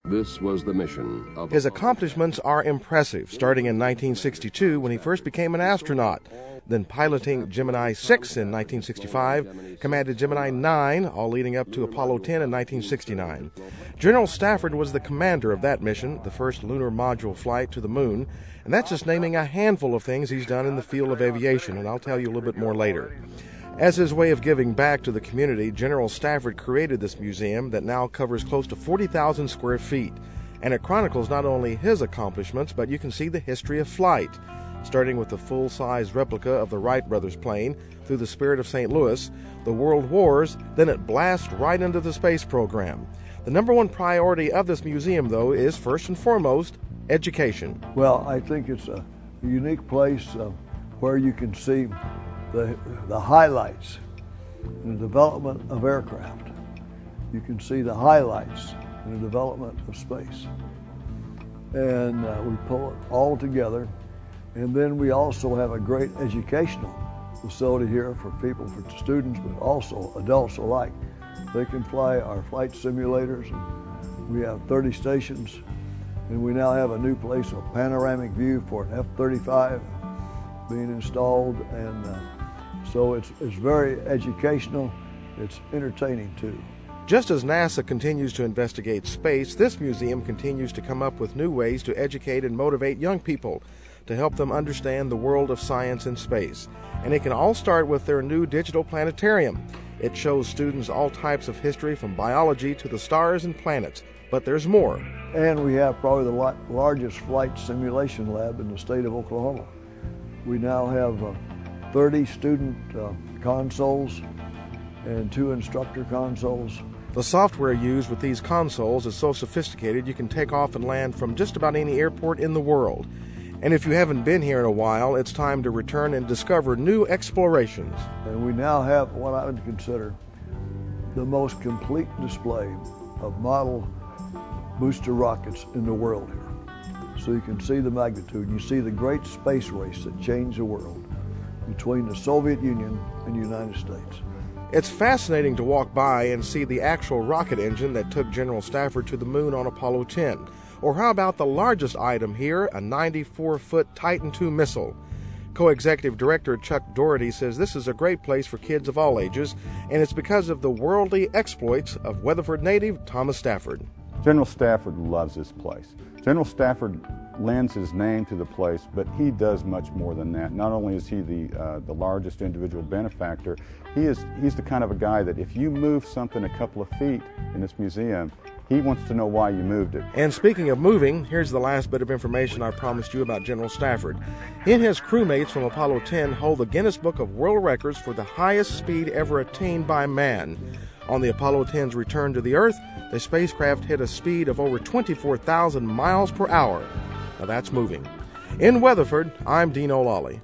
This was the mission of... His accomplishments are impressive, starting in 1962 when he first became an astronaut, then piloting Gemini 6 in 1965, commanded Gemini 9, all leading up to Apollo 10 in 1969. General Stafford was the commander of that mission, the first lunar module flight to the moon, and that's just naming a handful of things he's done in the field of aviation, and I'll tell you a little bit more later. As his way of giving back to the community, General Stafford created this museum that now covers close to 40,000 square feet, and it chronicles not only his accomplishments, but you can see the history of flight, starting with the full-size replica of the Wright brothers plane through the Spirit of St. Louis, the World Wars, then it blasts right into the space program. The number one priority of this museum, though, is first and foremost education. Well, I think it's a unique place where you can see the highlights in the development of aircraft. You can see the highlights in the development of space. And we pull it all together. And then we also have a great educational facility here for people, for students, but also adults alike. They can fly our flight simulators. And we have 30 stations. And we now have a new place, a panoramic view for an F-35 being installed. And so it's very educational, it's entertaining too. Just as NASA continues to investigate space, this museum continues to come up with new ways to educate and motivate young people to help them understand the world of science and space. And it can all start with their new digital planetarium. It shows students all types of history from biology to the stars and planets, but there's more. And we have probably the largest flight simulation lab in the state of Oklahoma. We now have 30 student consoles and 2 instructor consoles. The software used with these consoles is so sophisticated you can take off and land from just about any airport in the world. And if you haven't been here in a while, it's time to return and discover new explorations. And we now have what I would consider the most complete display of model booster rockets in the world here. So you can see the magnitude. You see the great space race that changed the world between the Soviet Union and the United States. It's fascinating to walk by and see the actual rocket engine that took General Stafford to the moon on Apollo 10. Or how about the largest item here, a 94-foot Titan II missile? Co-executive director Chuck Doherty says this is a great place for kids of all ages, and it's because of the worldly exploits of Weatherford native Thomas Stafford. General Stafford loves this place. General Stafford lends his name to the place, but he does much more than that. Not only is he the largest individual benefactor, he's the kind of a guy that if you move something a couple of feet in this museum, he wants to know why you moved it. And speaking of moving, here's the last bit of information I promised you about General Stafford. He and his crewmates from Apollo 10 hold the Guinness Book of World Records for the highest speed ever attained by man. On the Apollo 10's return to the Earth, the spacecraft hit a speed of over 24,000 miles per hour. Now that's moving. In Weatherford, I'm Dean O'Lally.